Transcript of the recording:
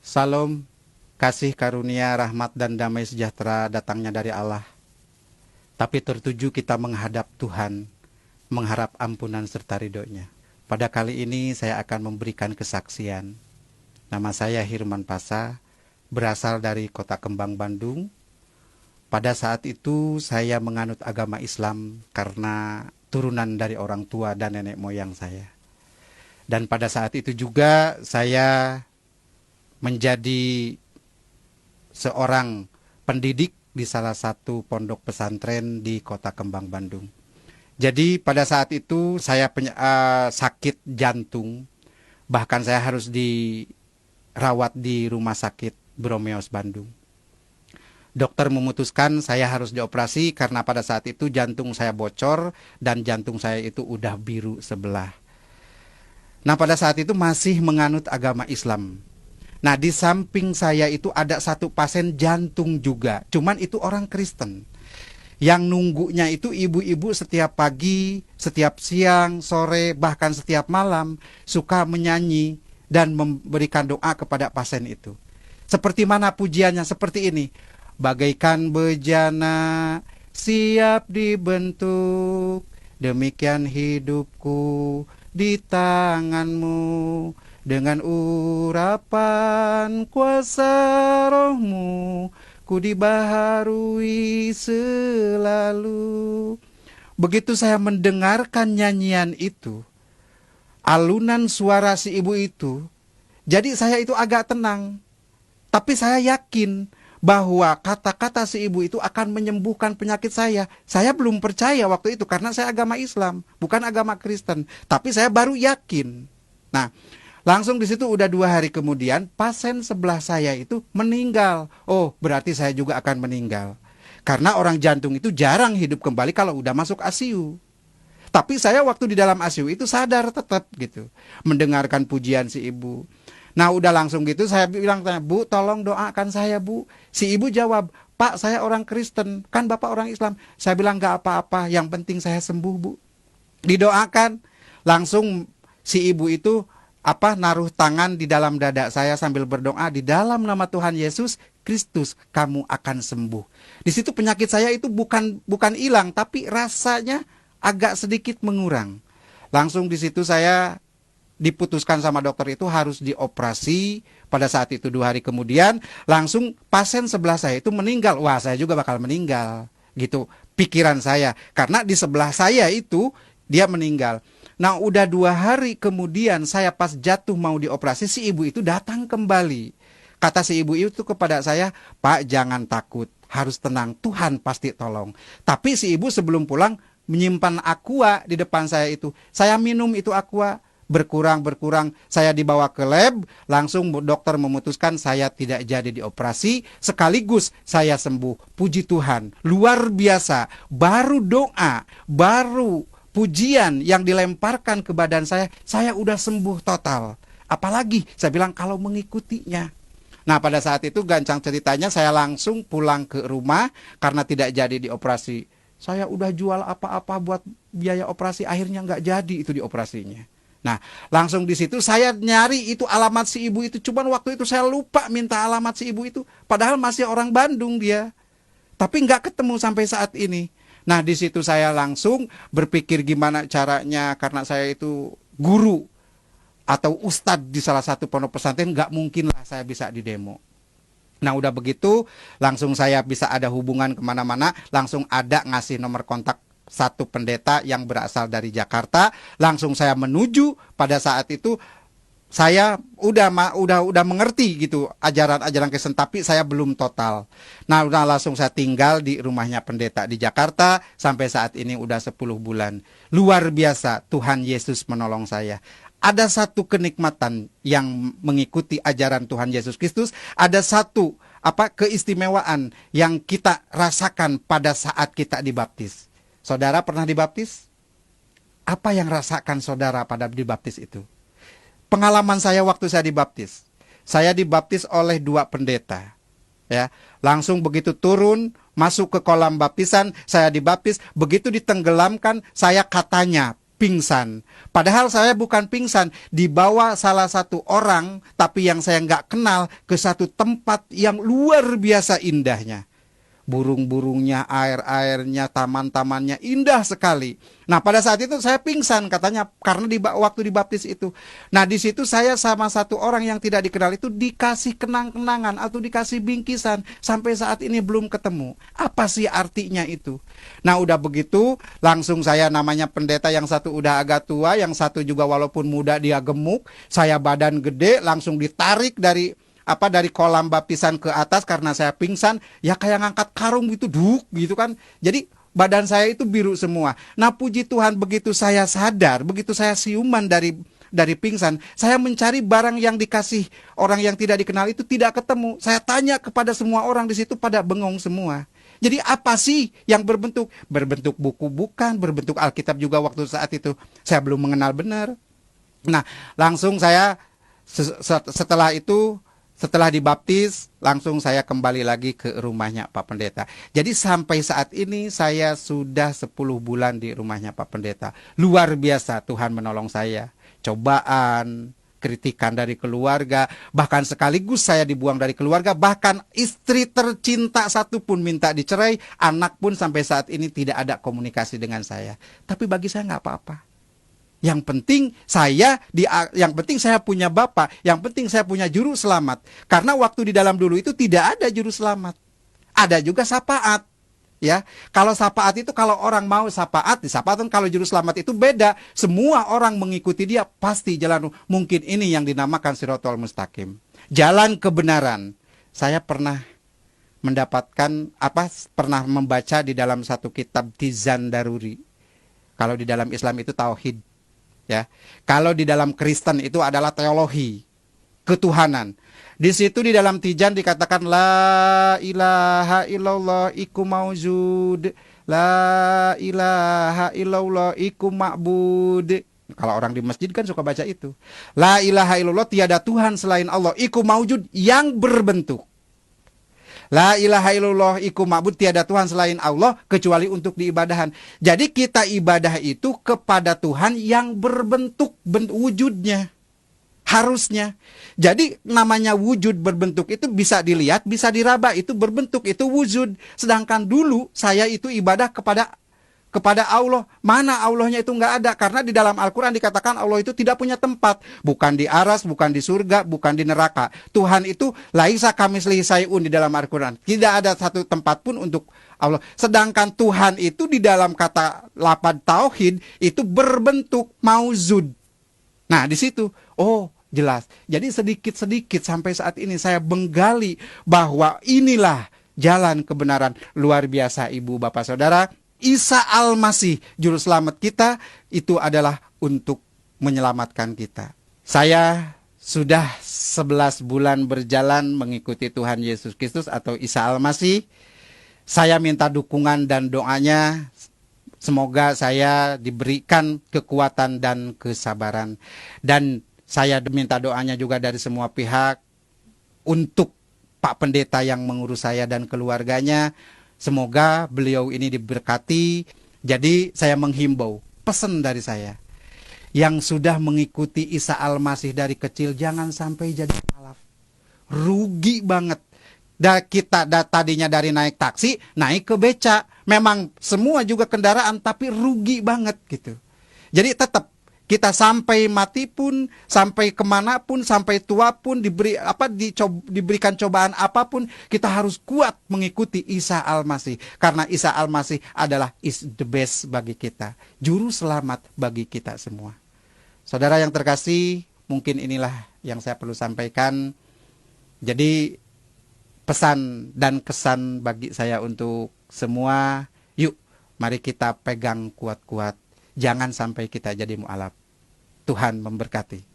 Salam, kasih karunia, rahmat dan damai sejahtera datangnya dari Allah. Tapi tertuju kita menghadap Tuhan, mengharap ampunan serta ridhonya. Pada kali ini saya akan memberikan kesaksian. Nama saya Hirman Pasa, berasal dari Kota Kembang, Bandung. Pada saat itu saya menganut agama Islam karena turunan dari orang tua dan nenek moyang saya. Dan pada saat itu juga saya menjadi seorang pendidik di salah satu pondok pesantren di Kota Kembang, Bandung. Jadi pada saat itu saya sakit jantung, bahkan saya harus dirawat di rumah sakit Bromeos, Bandung. Dokter memutuskan saya harus dioperasi karena pada saat itu jantung saya bocor dan jantung saya itu udah biru sebelah. Nah, pada saat itu masih menganut agama Islam. Nah, di samping saya itu ada satu pasien jantung juga, cuman itu orang Kristen. Yang nunggunya itu ibu-ibu setiap pagi, setiap siang, sore, bahkan setiap malam suka menyanyi dan memberikan doa kepada pasien itu. Seperti mana pujiannya? Seperti ini. Bagaikan bejana siap dibentuk, demikian hidupku di tanganmu, dengan urapan kuasa rohmu, ku dibaharui selalu. Begitu saya mendengarkan nyanyian itu, alunan suara si ibu itu, jadi saya itu agak tenang. Tapi saya yakin bahwa kata-kata si ibu itu akan menyembuhkan penyakit saya. Saya belum percaya waktu itu karena saya agama Islam, bukan agama Kristen. Tapi saya baru yakin. Nah, langsung di situ udah 2 hari kemudian pasien sebelah saya itu meninggal. Oh, berarti saya juga akan meninggal. Karena orang jantung itu jarang hidup kembali kalau udah masuk ICU. Tapi saya waktu di dalam ICU itu sadar tetap gitu, mendengarkan pujian si ibu. Nah, udah langsung gitu saya bilang, Bu, tolong doakan saya, Bu. Si ibu jawab, Pak, saya orang Kristen, kan Bapak orang Islam. Saya bilang, gak apa-apa, yang penting saya sembuh, Bu. Didoakan, langsung si ibu itu naruh tangan di dalam dada saya sambil berdoa, di dalam nama Tuhan Yesus Kristus kamu akan sembuh. Di situ penyakit saya itu bukan hilang, tapi rasanya agak sedikit mengurang. Langsung di situ saya diputuskan sama dokter itu harus dioperasi. Pada saat itu 2 hari kemudian langsung pasien sebelah saya itu meninggal. Wah, saya juga bakal meninggal gitu pikiran saya, karena di sebelah saya itu dia meninggal. Nah, udah 2 hari kemudian saya pas jatuh mau dioperasi, si ibu itu datang kembali. Kata si ibu itu kepada saya, Pak, jangan takut, harus tenang, Tuhan pasti tolong. Tapi si ibu sebelum pulang menyimpan aqua di depan saya itu. Saya minum itu aqua, berkurang, saya dibawa ke lab, langsung dokter memutuskan saya tidak jadi dioperasi, sekaligus saya sembuh. Puji Tuhan, luar biasa. Baru doa, baru pujian yang dilemparkan ke badan saya udah sembuh total. Apalagi saya bilang kalau mengikutinya. Nah, pada saat itu gancang ceritanya saya langsung pulang ke rumah karena tidak jadi dioperasi. Saya udah jual apa-apa buat biaya operasi, akhirnya nggak jadi itu dioperasinya. Nah, langsung di situ saya nyari itu alamat si ibu itu. Cuman waktu itu saya lupa minta alamat si ibu itu. Padahal masih orang Bandung dia. Tapi nggak ketemu sampai saat ini. Nah, di situ saya langsung berpikir gimana caranya. Karena saya itu guru atau ustadz di salah satu pondok pesantren. Nggak mungkin lah saya bisa didemo. Nah, udah begitu langsung saya bisa ada hubungan kemana-mana. Langsung ada ngasih nomor kontak satu pendeta yang berasal dari Jakarta. Langsung saya menuju. Pada saat itu saya udah mengerti gitu ajaran-ajaran Kristen, tapi saya belum total. Nah, udah langsung saya tinggal di rumahnya pendeta di Jakarta sampai saat ini udah 10 bulan. Luar biasa, Tuhan Yesus menolong saya. Ada satu kenikmatan yang mengikuti ajaran Tuhan Yesus Kristus. Ada satu keistimewaan yang kita rasakan pada saat kita dibaptis. Saudara pernah dibaptis? Apa yang rasakan saudara pada dibaptis itu? Pengalaman saya waktu saya dibaptis. Saya dibaptis oleh 2 pendeta. Ya, langsung begitu turun, masuk ke kolam baptisan, saya dibaptis. Begitu ditenggelamkan, saya katanya pingsan. Padahal saya bukan pingsan, dibawa salah satu orang, tapi yang saya nggak kenal, ke satu tempat yang luar biasa indahnya. Burung-burungnya, air-airnya, taman-tamannya indah sekali. Nah, pada saat itu saya pingsan katanya karena waktu dibaptis itu. Nah, di situ saya sama satu orang yang tidak dikenal itu dikasih kenang-kenangan atau dikasih bingkisan, sampai saat ini belum ketemu. Apa sih artinya itu? Nah, udah begitu langsung saya, namanya pendeta yang satu udah agak tua, yang satu juga walaupun muda dia gemuk, saya badan gede, langsung ditarik dari kolam baptisan ke atas karena saya pingsan, ya kayak ngangkat karung gitu, duk gitu kan. Jadi badan saya itu biru semua. Nah, puji Tuhan, begitu saya sadar, begitu saya siuman dari pingsan, saya mencari barang yang dikasih orang yang tidak dikenal itu, tidak ketemu. Saya tanya kepada semua orang di situ, pada bengong semua. Jadi apa sih yang berbentuk buku bukan, berbentuk Alkitab juga waktu saat itu saya belum mengenal benar. Nah, langsung saya setelah itu, setelah dibaptis, langsung saya kembali lagi ke rumahnya Pak Pendeta. Jadi sampai saat ini saya sudah 10 bulan di rumahnya Pak Pendeta. Luar biasa Tuhan menolong saya. Cobaan, kritikan dari keluarga, bahkan sekaligus saya dibuang dari keluarga, bahkan istri tercinta satu pun minta dicerai, anak pun sampai saat ini tidak ada komunikasi dengan saya. Tapi bagi saya nggak apa-apa. Yang penting saya punya Bapa, yang penting saya punya juru selamat. Karena waktu di dalam dulu itu tidak ada juru selamat. Ada juga syafaat. Ya, kalau syafaat itu kalau orang mau syafaat, di syafaat kalau juru selamat itu beda. Semua orang mengikuti dia pasti jalan, mungkin ini yang dinamakan Shirathul Mustaqim. Jalan kebenaran. Saya pernah pernah membaca di dalam satu kitab Tizan Daruri. Kalau di dalam Islam itu tauhid. Ya, kalau di dalam Kristen itu adalah teologi, ketuhanan. Di situ di dalam Tizan dikatakan la ilaha illallah iku maujud, la ilaha illallah iku ma'bud. Kalau orang di masjid kan suka baca itu. La ilaha illallah, tiada Tuhan selain Allah, iku maujud, yang berbentuk. La ilaha illallah iku ma'bud, tiada Tuhan selain Allah kecuali untuk diibadahan. Jadi kita ibadah itu kepada Tuhan yang berbentuk wujudnya. Harusnya. Jadi namanya wujud berbentuk itu bisa dilihat, bisa diraba, itu berbentuk, itu wujud. Sedangkan dulu saya itu ibadah kepada Allah. Mana Allahnya itu nggak ada. Karena di dalam Al-Quran dikatakan Allah itu tidak punya tempat. Bukan di aras, bukan di surga, bukan di neraka. Tuhan itu laisa kamitslihi syai'un di dalam Al-Quran. Tidak ada satu tempat pun untuk Allah. Sedangkan Tuhan itu di dalam kata lafaz tauhid itu berbentuk mauzud. Nah, di situ, jelas. Jadi sedikit-sedikit sampai saat ini saya menggali bahwa inilah jalan kebenaran. Luar biasa, Ibu, Bapak, Saudara. Isa Al-Masih, juru selamat kita, itu adalah untuk menyelamatkan kita. Saya sudah 11 bulan berjalan mengikuti Tuhan Yesus Kristus atau Isa Al-Masih. Saya minta dukungan dan doanya. Semoga saya diberikan kekuatan dan kesabaran. Dan saya minta doanya juga dari semua pihak untuk Pak Pendeta yang mengurus saya dan keluarganya. Semoga beliau ini diberkati. Jadi saya menghimbau, pesan dari saya, yang sudah mengikuti Isa Al-Masih dari kecil, jangan sampai jadi mualaf. Rugi banget. Kita tadinya dari naik taksi, naik ke beca. Memang semua juga kendaraan, tapi rugi banget gitu. Jadi tetap kita sampai mati pun, sampai kemanapun, sampai tua pun, diberikan cobaan apapun, kita harus kuat mengikuti Isa Al-Masih. Karena Isa Al-Masih adalah is the best bagi kita. Juru selamat bagi kita semua. Saudara yang terkasih, mungkin inilah yang saya perlu sampaikan. Jadi pesan dan kesan bagi saya untuk semua, yuk mari kita pegang kuat-kuat. Jangan sampai kita jadi mu'alaf. Tuhan memberkati.